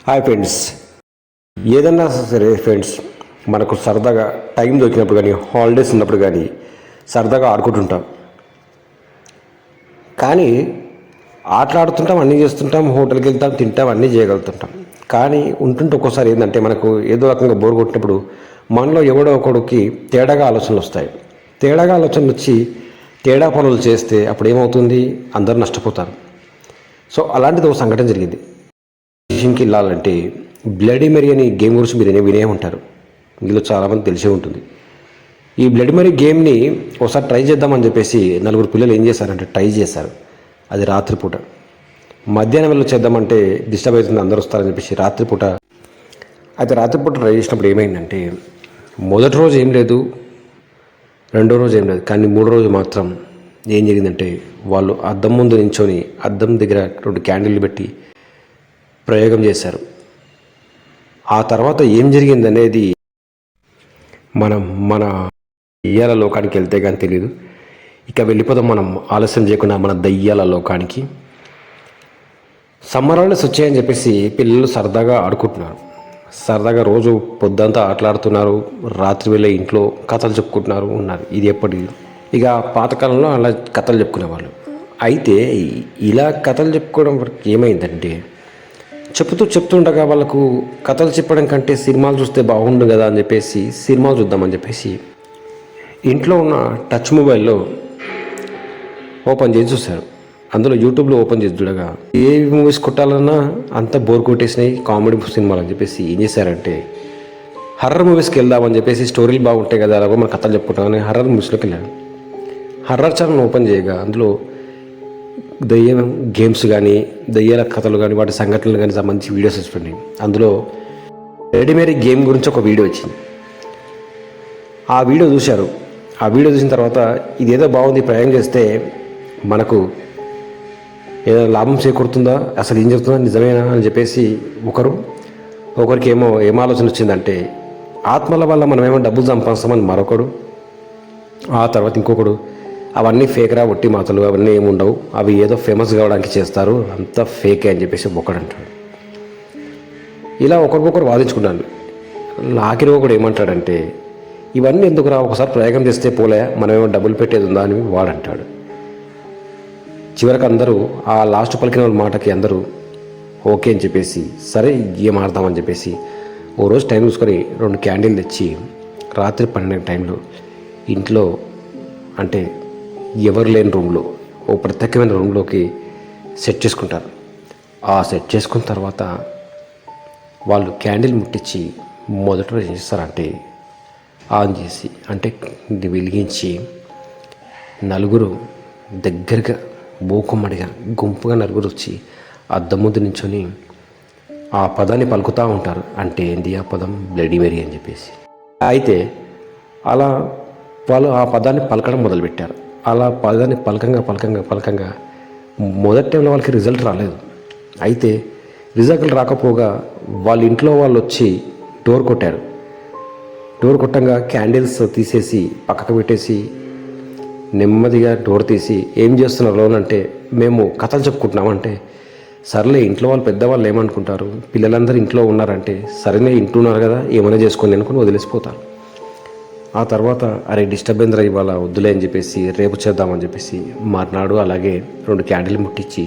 Hi friends, ఏదన్నా సరే friends, మనకు సరదాగా టైం దొరికినప్పుడు కానీ హాలిడేస్ ఉన్నప్పుడు కానీ సరదాగా ఆడుకుంటుంటాం. కానీ ఆటలాడుతుంటాం, అన్నీ చేస్తుంటాం, హోటల్కి వెళ్తాం, తింటాం, అన్నీ చేయగలుగుతుంటాం. కానీ ఉంటుంటే ఒక్కోసారి ఏంటంటే మనకు ఏదో రకంగా బోర్ కొట్టినప్పుడు మనలో ఎవడో ఒకడికి తేడాగా ఆలోచనలు వస్తాయి. తేడాగా ఆలోచనలు వచ్చి తేడా పనులు చేస్తే అప్పుడు ఏమవుతుంది, అందరూ నష్టపోతారు. సో అలాంటిది ఒక సంఘటన జరిగింది. ఫిషింగ్కి వెళ్ళాలంటే బ్లడీ మెరీ అనే గేమ్ గురించి మీరు వినే ఉంటారు. ఇందులో చాలామంది తెలిసే ఉంటుంది. ఈ బ్లడీ మెరీ గేమ్ని ఒకసారి ట్రై చేద్దామని చెప్పేసి నలుగురు పిల్లలు ఏం చేశారంటే ట్రై చేశారు. అది రాత్రిపూట, మధ్యాహ్నం వేళ చేద్దామంటే డిస్టర్బ్ అవుతుంది, అందరూ వస్తారని చెప్పేసి రాత్రిపూట. అయితే రాత్రిపూట ట్రై చేసినప్పుడు ఏమైందంటే మొదటి రోజు ఏం లేదు, రెండో రోజు ఏం లేదు, కానీ మూడో రోజు మాత్రం ఏం జరిగిందంటే వాళ్ళు అద్దం ముందు నించొని అద్దం దగ్గర 2 క్యాండిల్ పెట్టి ప్రయోగం చేశారు. ఆ తర్వాత ఏం జరిగిందనేది మన దయ్యాల లోకానికి వెళ్తే కానీ తెలియదు. ఇక వెళ్ళిపోదాం మనం ఆలస్యం చేయకుండా మన దయ్యాల లోకానికి. సమ్మర్ హాలిడేస్ వచ్చాయని చెప్పేసి పిల్లలు సరదాగా ఆడుకుంటున్నారు. సరదాగా రోజు పొద్దంతా ఆటలాడుతున్నారు, రాత్రి వేళ ఇంట్లో కథలు చెప్పుకుంటున్నారు ఉన్నారు. ఇది ఎప్పటిది. ఇక పాతకాలంలో అలా కథలు చెప్పుకునేవాళ్ళు. అయితే ఇలా కథలు చెప్పుకోవడం వరకు ఏమైందంటే చెప్తుండగా వాళ్ళకు కథలు చెప్పడం కంటే సినిమాలు చూస్తే బాగుండు కదా అని చెప్పేసి సినిమాలు చూద్దామని చెప్పేసి ఇంట్లో ఉన్న టచ్ మొబైల్లో ఓపెన్ చేసి చూశారు. అందులో యూట్యూబ్లో ఓపెన్ చేసి చూడగా ఏ మూవీస్ కొట్టాలన్నా అంతా బోర్ కొట్టేసినాయి, కామెడీ సినిమాలు అని చెప్పేసి ఏం చేశారంటే హర్రర్ మూవీస్కి వెళ్దామని చెప్పేసి స్టోరీలు బాగుంటాయి కదా, అలాగో మన కథలు చెప్పుకుంటామని హర్రర్ మూవీస్లోకి వెళ్ళారు. హర్రర్ ఛానల్ ఓపెన్ చేయగా అందులో దయ్యం గేమ్స్ కానీ దయ్యాల కథలు కానీ వాటి సంఘటనలు కానీ సంబంధించి వీడియోస్ వస్తున్నాయి. అందులో బ్లడీ మెరీ గేమ్ గురించి ఒక వీడియో వచ్చింది. ఆ వీడియో చూశారు. ఆ వీడియో చూసిన తర్వాత ఇదేదో బాగుంది, ప్రయాణం చేస్తే మనకు ఏదో లాభం చేకూరుతుందా, అసలు ఏం జరుగుతుందా, నిజమేనా అని చెప్పేసి ఒకరికి ఏం ఆలోచన వచ్చిందంటే ఆత్మల వల్ల మనమేమో డబ్బులు సంపాదిస్తామని మరొకడు, ఆ తర్వాత ఇంకొకడు అవన్నీ ఫేక్రా, ఒట్టి మాటలు, అవన్నీ ఏముండవు, అవి ఏదో ఫేమస్ కావడానికి చేస్తారు, అంతా ఫేకే అని చెప్పేసి ఒకడంటాడు. ఇలా ఒకరికొకరు వాదించుకున్నాను. ఆఖరి ఒకడు ఏమంటాడంటే ఇవన్నీ ఎందుకురా, ఒకసారి ప్రయోగం చేస్తే పోలే, మనమేమో డబ్బులు పెట్టేది ఉందా అని వాడంటాడు. చివరికి అందరూ ఆ లాస్ట్ పలికిన వాళ్ళ మాటకి అందరూ ఓకే అని చెప్పేసి సరే ఏం ఆడదామని చెప్పేసి ఓ రోజు టైం చూసుకొని 2 క్యాండిల్ తెచ్చి రాత్రి 12 టైంలో ఇంట్లో అంటే ఎవరు లేని రూమ్లో ఓ ప్రత్యేకమైన రూమ్లోకి సెట్ చేసుకుంటారు. ఆ సెట్ చేసుకున్న తర్వాత వాళ్ళు క్యాండిల్ ముట్టించి మొదట ఏం చేస్తారంటే ఆన్ చేసి అంటే వెలిగించి నలుగురు దగ్గరగా మూకుమ్మడిగా గుంపుగా నలుగురు వచ్చి అద్దం ముందు నించొని ఆ పదాన్ని పలుకుతూ ఉంటారు. అంటే ఏంది ఆ పదం, బ్లడీ మెరీ అని చెప్పేసి. అయితే అలా వాళ్ళు ఆ పదాన్ని పలకడం మొదలుపెట్టారు. అలా పదాన్ని పలకంగా మొదటి టైంలో వాళ్ళకి రిజల్ట్ రాలేదు. అయితే రిజల్ట్ రాకపోగా వాళ్ళ ఇంట్లో వాళ్ళు వచ్చి డోర్ కొట్టారు. డోర్ కొట్టంగా క్యాండిల్స్ తీసేసి పక్కకు పెట్టేసి నెమ్మదిగా డోర్ తీసి ఏం చేస్తున్నారు అంటే మేము కథలు చెప్పుకుంటున్నామంటే సర్లే ఇంట్లో వాళ్ళు పెద్దవాళ్ళు ఏమనుకుంటారు, పిల్లలందరూ ఇంట్లో ఉన్నారంటే సరేనే ఇంటున్నారు కదా ఏమైనా చేసుకొని అనుకుని వదిలేసిపోతారు. ఆ తర్వాత అరే డిస్టర్బెన్స్ ఇవాళ వద్దులే అని చెప్పేసి రేపు చేద్దామని చెప్పేసి మర్నాడు అలాగే 2 క్యాండిల్ ముట్టించి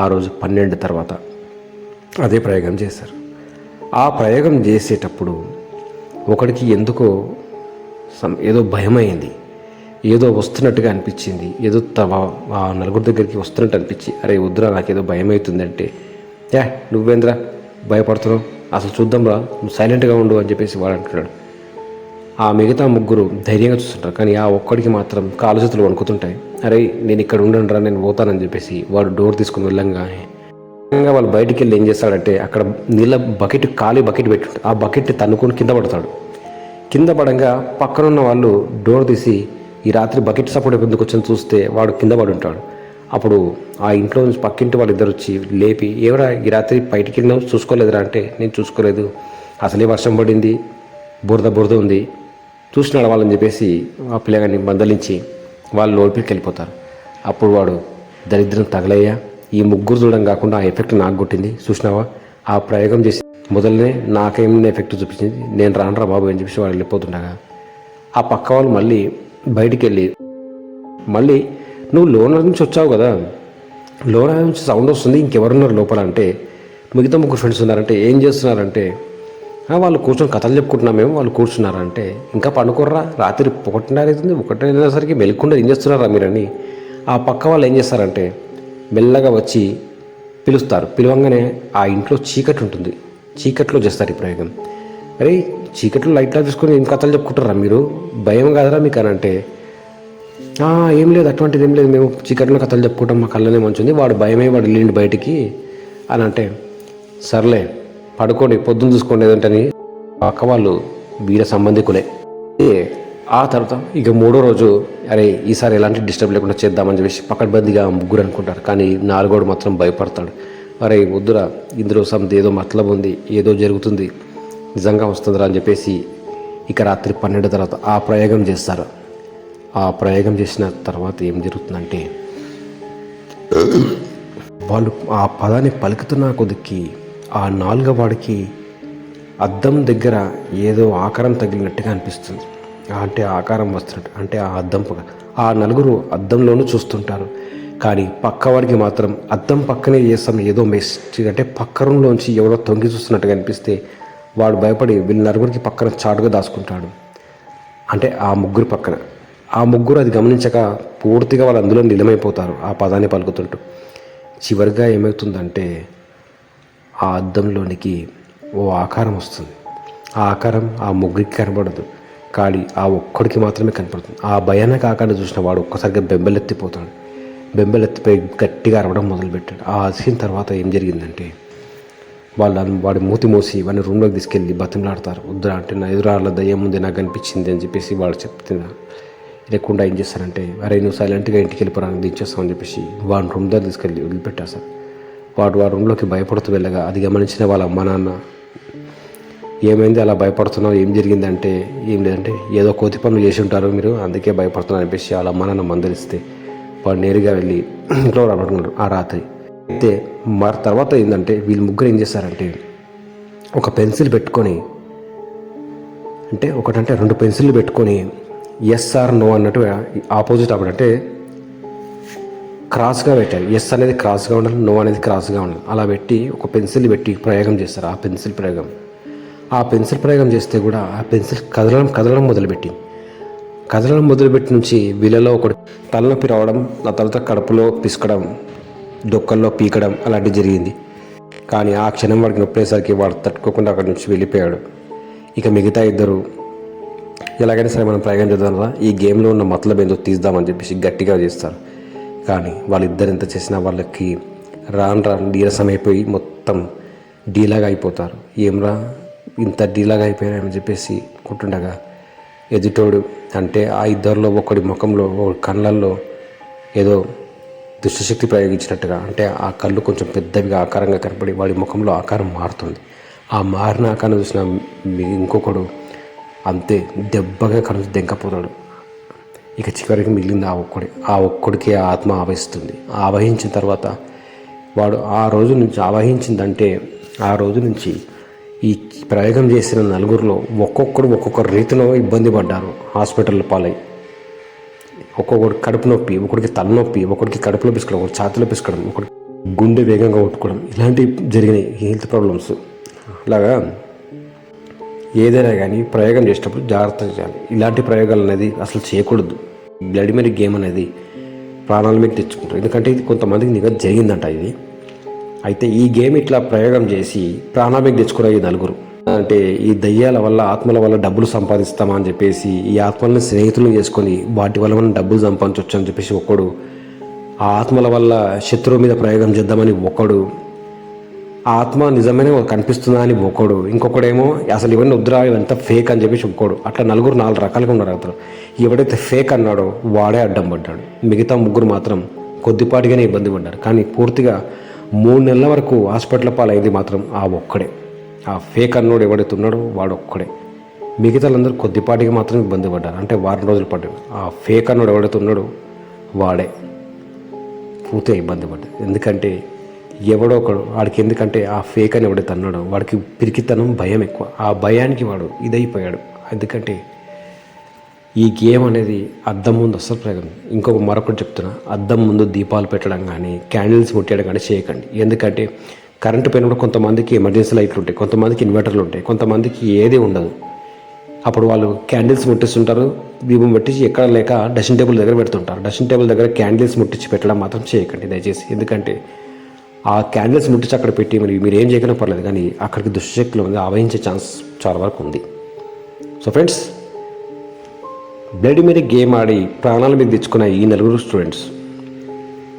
ఆ రోజు 12 తర్వాత అదే ప్రయోగం చేశారు. ఆ ప్రయోగం చేసేటప్పుడు ఒకడికి ఎందుకో ఏదో భయమైంది, ఏదో వస్తున్నట్టుగా అనిపించింది, ఏదో ఆ నలుగురు దగ్గరికి వస్తున్నట్టు అనిపించి అరే వద్దురా నాకేదో భయం అవుతుందంటే నువ్వేంద్రా భయపడుతున్నావు, అసలు చూద్దాంరా, నువ్వు సైలెంట్గా ఉండు అని చెప్పేసి వాడు అంటున్నాడు. ఆ మిగతా ముగ్గురు ధైర్యంగా చూస్తుంటారు. కానీ ఆ ఒక్కడికి మాత్రం కాలు చేతులు వణుకుతుంటాయి. అరే నేను ఇక్కడ ఉండనురా, నేను పోతానని చెప్పేసి వాడు డోర్ తీసుకుని వెళ్ళంగానే వాళ్ళు బయటికి వెళ్ళి ఏం చేస్తాడంటే అక్కడ నీళ్ళ బకెట్ ఖాళీ బకెట్ పెట్టి ఆ బకెట్ తన్నుకొని కింద పడతాడు. కింద పడంగా పక్కనున్న వాళ్ళు డోర్ తీసి ఈ రాత్రి బకెట్ సపోర్ట్ ఎందుకు వచ్చని చూస్తే వాడు కింద పడి ఉంటాడు. అప్పుడు ఆ ఇంట్లో నుంచి పక్కింటి వాళ్ళిద్దరు వచ్చి లేపి ఎవరా ఈ రాత్రి బయటికి వెళ్ళినావు చూసుకోలేదురా అంటే నేను చూసుకోలేదు, అసలే వర్షం పడింది, బురద ఉంది, చూసినాడు వాళ్ళని చెప్పేసి ఆ పిల్లగాన్ని మందలించి వాళ్ళు లోపలికి వెళ్ళిపోతారు. అప్పుడు వాడు దరిద్రం తగలయ్యా, ఈ ముగ్గురు చూడడం కాకుండా ఆ ఎఫెక్ట్ నాకు కొట్టింది చూసినావా, ఆ ప్రయోగం చేసి మొదలనే నాకేం ఎఫెక్ట్ చూపించింది. నేను రానరా బాబు అని చెప్పేసి వాళ్ళు వెళ్ళిపోతుండగా ఆ పక్క వాళ్ళు మళ్ళీ బయటికి వెళ్ళి మళ్ళీ నువ్వు లోనర్ నుంచి వచ్చావు కదా, లోనర్ నుంచి సౌండ్ వస్తుంది, ఇంకెవరున్నారు లోపల అంటే మిగతా ముగ్గురు ఫ్రెండ్స్ ఉన్నారంటే ఏం చేస్తున్నారంటే వాళ్ళు కూర్చొని కథలు చెప్పుకుంటున్నామేమో, వాళ్ళు కూర్చున్నారంటే ఇంకా పండుకోర్రా, రాత్రి 1:30 అవుతుంది, 1:30 మెలుకుండా ఏం చేస్తున్నారా మీరని ఆ పక్క వాళ్ళు ఏం చేస్తారంటే మెల్లగా వచ్చి పిలుస్తారు. పిలవంగానే ఆ ఇంట్లో చీకటి ఉంటుంది, చీకట్లో చేస్తారు ఈ ప్రయోగం. అరే చీకట్లో లైట్లా తీసుకొని ఏం కథలు చెప్పుకుంటారా మీరు, భయం కాదరా మీకు అని అంటే ఏం లేదు అటువంటిది ఏం లేదు, మేము చీకట్లో కథలు చెప్పుకుంటాం, మా కళ్ళనే మంచుంది, వాడు భయమే వాడు వెళ్ళిండి బయటికి అని అంటే సర్లే పడుకోండి పొద్దున్న చూసుకోండి ఏదంటని పక్క వాళ్ళు వీర సంబంధికులే. ఆ తర్వాత ఇక 3వ రోజు అరే ఈసారి ఎలాంటి డిస్టర్బ్ లేకుండా చేద్దామని చెప్పేసి పకడ్బందీగా ముగ్గురు అనుకుంటారు. కానీ 4వోడు మాత్రం భయపడతాడు. అరే వద్దురా, ఇందులో ఏదో మతలబు ఉంది, ఏదో జరుగుతుంది, నిజంగా వస్తుందిరా అని చెప్పేసి ఇక రాత్రి 12 తర్వాత ఆ ప్రయోగం చేస్తారు. ఆ ప్రయోగం చేసిన తర్వాత ఏం జరుగుతుందంటే వాళ్ళు ఆ పదాన్ని పలుకుతున్న కొద్దికి ఆ 4వ వాడికి అద్దం దగ్గర ఏదో ఆకారం తగిలినట్టుగా అనిపిస్తుంది. అంటే ఆకారం వస్తున్నట్టు, అంటే ఆ అద్దం ఆ నలుగురు అద్దంలోనూ చూస్తుంటారు. కానీ పక్కవాడికి మాత్రం అద్దం పక్కనే చేస్తాం ఏదో మెస్ట్ అంటే పక్క రూమ్లోంచి ఎవరో తొంగి చూస్తున్నట్టుగా అనిపిస్తే వాడు భయపడి వీళ్ళ నలుగురికి పక్కన చాటుగా దాచుకుంటాడు. అంటే ఆ ముగ్గురు పక్కన ఆ ముగ్గురు అది గమనించక పూర్తిగా వాళ్ళు అందులో నిలమైపోతారు ఆ పదాన్ని పలుకుతుంటూ. చివరిగా ఏమవుతుందంటే ఆ అద్దంలోనికి ఓ ఆకారం వస్తుంది. ఆ ఆకారం ఆ ముగ్గురికి కనబడదు, కానీ ఆ ఒక్కడికి మాత్రమే కనపడుతుంది. ఆ భయానక ఆకారాన్ని చూసిన వాడు ఒక్కసారిగా బెంబెలెత్తిపోతాడు. బెంబెలెత్తిపోయి గట్టిగా అరవడం మొదలుపెట్టాడు. ఆ అరిసిన తర్వాత ఏం జరిగిందంటే వాడి మూతి మూసి వాడిని రూమ్లోకి తీసుకెళ్ళి బతిమలాడతారు. వద్దురా అంటే నా ఎదురాళ్ళ దయ్యం ముందే నాకు అనిపించింది అని చెప్పేసి వాడు చెప్తున్నా లేకుండా ఏం చేస్తారంటే అరే నువ్వు సైలెంట్గా ఇంటికి వెళ్ళిపోరానికి దించేస్తామని చెప్పేసి వాడిని రూమ్ దగ్గర తీసుకెళ్ళి వదిలిపెట్టేస్తారు. వాడు రూమ్లోకి భయపడుతూ వెళ్ళగా అది గమనించిన వాళ్ళ అమ్మ నాన్న ఏమైంది అలా భయపడుతున్నావు, ఏం జరిగిందంటే ఏం లేదంటే ఏదో కోతి పనులు చేసి ఉంటారు మీరు అందుకే భయపడుతున్నారు అనిపించి వాళ్ళ అమ్మ నాన్న మందలిస్తే వాడు నేరుగా వెళ్ళి ఇంట్లో రాబట్టుకున్నాడు ఆ రాత్రి. అయితే మరి తర్వాత ఏంటంటే వీళ్ళు ముగ్గురు ఏం చేస్తారంటే ఒక పెన్సిల్ పెట్టుకొని అంటే ఒకటంటే 2 పెన్సిళ్ళు పెట్టుకొని ఎస్ ఆర్ నో అన్నట్టుగా ఆపోజిట్ అంటే క్రాస్గా పెట్టారు. ఎస్ అనేది క్రాస్గా ఉండాలి, నో అనేది క్రాస్గా ఉండాలి. అలా పెట్టి ఒక పెన్సిల్ పెట్టి ప్రయోగం చేస్తారు. ఆ పెన్సిల్ ప్రయోగం చేస్తే కూడా ఆ పెన్సిల్ కదలడం మొదలుపెట్టి నుంచి వీళ్ళలో ఒకటి తలనొప్పి రావడం, ఆ తర్వాత కడుపులో పిసకడం, డొక్కల్లో పీకడం అలాంటివి జరిగింది. కానీ ఆ క్షణం వాడికి నొప్పేసరికి వాడు తట్టుకోకుండా అక్కడి నుంచి వెళ్ళిపోయాడు. ఇక మిగతా ఇద్దరు ఎలాగైనా సరే మనం ప్రయోగం చేద్దాం, ఈ గేమ్లో ఉన్న మతలబ్ ఏందో తీద్దామని చెప్పేసి గట్టిగా చేస్తారు. కానీ వాళ్ళిద్దరు ఎంత చేసినా వాళ్ళకి రాను నీరసం అయిపోయి మొత్తం డీలాగా అయిపోతారు. ఏమ్రా ఇంత డీలాగా అయిపోయారని చెప్పేసి కుంటుండగా ఎదుటోడు అంటే ఆ ఇద్దరిలో ఒకడి ముఖంలో కళ్ళల్లో ఏదో దుష్టశక్తి ప్రయోగించినట్టుగా అంటే ఆ కళ్ళు కొంచెం పెద్దవిగా ఆకారంగా కనపడి వాడి ముఖంలో ఆకారం మారుతుంది. ఆ మారిన ఆకారం చూసిన ఇంకొకడు అంతే దెబ్బగా కళ్ళు దెంకపోతాడు. ఇక చివరికి మిగిలింది ఆ ఒక్కడికి ఆత్మ ఆవహిస్తుంది. ఆవహించిన తర్వాత వాడు ఆ రోజు నుంచి ఆవహించిందంటే ఆ రోజు నుంచి ఈ ప్రయోగం చేసిన 4గురిలో ఒక్కొక్క రీతిలో ఇబ్బంది పడ్డారు. హాస్పిటల్లో పాలై ఒక్కొక్కటి కడుపు నొప్పి, ఒకడికి తలనొప్పి, ఒకడికి కడుపులో పిసుకడం, ఒకటి ఛాతీలో పిసుకడం, ఒకటి గుండె వేగంగా కొట్టుకోవడం ఇలాంటివి జరిగినాయి హెల్త్ ప్రాబ్లమ్స్. అలాగా ఏదైనా కానీ ప్రయోగం చేసేటప్పుడు జాగ్రత్తగా చేయాలి. ఇలాంటి ప్రయోగాలు అనేది అసలు చేయకూడదు. బ్లడ్ మెరిక్ గేమ్ అనేది ప్రాణాల మీద తెచ్చుకుంటారు. ఎందుకంటే ఇది కొంతమందికి నిజంగా జరిగిందంట ఇది. అయితే ఈ గేమ్ ఇట్లా ప్రయోగం చేసి ప్రాణాల మీద తెచ్చుకున్న ఈ 4గురు అంటే ఈ దయ్యాల వల్ల ఆత్మల వల్ల డబ్బులు సంపాదిస్తామా అని చెప్పేసి ఈ ఆత్మలను స్నేహితులను చేసుకొని వాటి వల్ల మనం డబ్బులు సంపాదించవచ్చు అని చెప్పేసి ఒకడు, ఆ ఆత్మల వల్ల శత్రువు మీద ప్రయోగం చేద్దామని ఒకడు, ఆత్మ నిజమైన కనిపిస్తుందా అని ఒకడు, ఇంకొకడేమో అసలు ఇవన్నీ వద్దురా ఇదంతా ఫేక్ అని చెప్పేసి ఒక్కోడు. అట్లా 4 రకాలుగా ఉన్నారు. అతను ఎవడైతే ఫేక్ అన్నాడో వాడే అడ్డం పడ్డాడు. మిగతా 3 మాత్రం కొద్దిపాటిగానే ఇబ్బంది పడ్డారు. కానీ పూర్తిగా 3 నెలల వరకు హాస్పిటల్ పాలైంది మాత్రం ఆ ఒక్కడే. ఆ ఫేక్ అన్నోడు ఎవడైతే ఉన్నాడో వాడు ఒక్కడే. మిగతాలందరూ కొద్దిపాటిగా మాత్రం ఇబ్బంది పడ్డారు. అంటే వారం రోజులు పడ్డాడు. ఆ ఫేక్ అన్నోడు ఎవడైతే ఉన్నాడో వాడే పూర్తిగా ఇబ్బంది పడ్డాడు. ఎందుకంటే ఎవడో ఒకడు వాడికి, ఎందుకంటే ఆ ఫేక్ అని ఎవడైతే అన్నాడో వాడికి పిరికితనం, భయం ఎక్కువ. ఆ భయానికి వాడు ఇదైపోయాడు. ఎందుకంటే ఈ గేమ్ అనేది అద్దం ముందు అస్సలు ప్రయోగం. మరొకటి చెప్తున్నా, అద్దం ముందు దీపాలు పెట్టడం కానీ క్యాండిల్స్ ముట్టేయడం కానీ చేయకండి. ఎందుకంటే కరెంటు పోయినప్పుడు కొంతమందికి ఎమర్జెన్సీ లైట్లు ఉంటాయి, కొంతమందికి ఇన్వర్టర్లు ఉంటాయి, కొంతమందికి ఏది ఉండదు. అప్పుడు వాళ్ళు క్యాండిల్స్ ముట్టిస్తుంటారు, దీపం పెట్టించి ఎక్కడ లేక డ్రెస్సింగ్ టేబుల్ దగ్గర పెడుతుంటారు. డ్రెస్సింగ్ టేబుల్ దగ్గర క్యాండిల్స్ ముట్టించి పెట్టడం మాత్రం చేయకండి దయచేసి. ఎందుకంటే ఆ క్యాండిల్స్ ముట్టించి అక్కడ పెట్టి మీరు ఏం చేయకుండా పర్లేదు, కానీ అక్కడికి దుష్టశక్తులు ఉంది ఆవహించే ఛాన్స్ చాలా వరకు ఉంది. సో ఫ్రెండ్స్, బ్లడ్ మీద గేమ్ ఆడి ప్రాణాల మీద తెచ్చుకున్న ఈ 4 స్టూడెంట్స్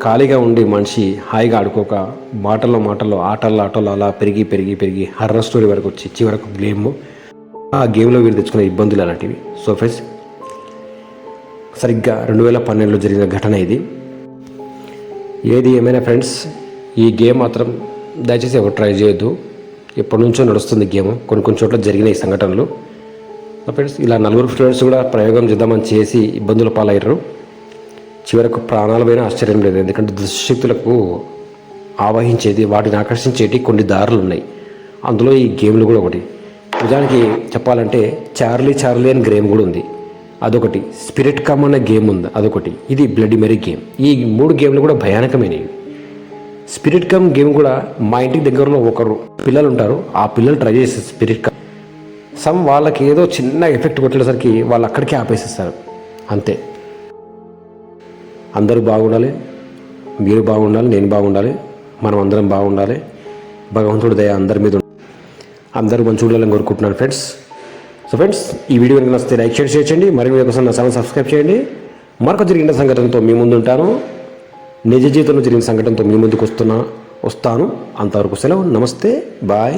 ఖాళీగా ఉండి మనిషి హాయిగా ఆడుకోక మాటల్లో ఆటల్లో అలా పెరిగి హర్రర్ స్టోరీ వరకు వచ్చి చివరకు ఆ గేమ్లో వీరు తెచ్చుకున్న ఇబ్బందులు అలాంటివి. సో ఫ్రెండ్స్, సరిగ్గా 2012లో జరిగిన ఘటన ఇది. ఏది ఏమైనా ఫ్రెండ్స్, ఈ గేమ్ మాత్రం దయచేసి ఎవరు ట్రై చేయొద్దు. ఎప్పటి నుంచో నడుస్తుంది గేమ్, కొన్ని చోట్ల జరిగిన ఈ సంఘటనలు. ఫ్రెండ్స్, ఇలా 4 స్టూడెంట్స్ కూడా ప్రయోగం చేద్దామని చేసి ఇబ్బందుల పాలయ్యారు. చివరకు ప్రాణాలపైన ఆశ్చర్యం లేదు. ఎందుకంటే దుష్టశక్తులకు ఆవహించేది, వాటిని ఆకర్షించేటి కొన్ని దారులు ఉన్నాయి. అందులో ఈ గేమ్లు కూడా ఒకటి. నిజానికి చెప్పాలంటే చార్లీ అని గేమ్ కూడా ఉంది, అదొకటి. స్పిరిట్ కమ్ అనే గేమ్ ఉంది, అదొకటి. ఇది బ్లడీ మెరీ గేమ్. ఈ 3 గేమ్లు కూడా భయానకమైనవి. స్పిరిట్ కమ్ గేమ్ కూడా మా ఇంటికి దగ్గరలో ఒకరు పిల్లలు ఉంటారు, ఆ పిల్లలు ట్రై చేస్తారు స్పిరిట్ కమ్. వాళ్ళకి ఏదో చిన్న ఎఫెక్ట్ కొట్టేసరికి వాళ్ళు అక్కడికే ఆపేసేస్తారు, అంతే. అందరూ బాగుండాలి, మీరు బాగుండాలి, నేను బాగుండాలి, మనం అందరం బాగుండాలి. భగవంతుడి దయ అందరి మీద, అందరూ మంచి ఉండాలని కోరుకుంటున్నాను ఫ్రెండ్స్. సో ఫ్రెండ్స్, ఈ వీడియో కనుక నచ్చితే లైక్ షేర్ చేయండి. మరిన్ని వీడియో కోసం నా ఛానల్ సబ్స్క్రైబ్ చేయండి. మరొక జరిగిన సంఘటనతో మీ ముందు ఉంటాను. నిజ జీవితంలో జరిగిన సంఘటనతో మీ ముందుకు వస్తాను. అంతవరకు సెలవు. నమస్తే, బాయ్.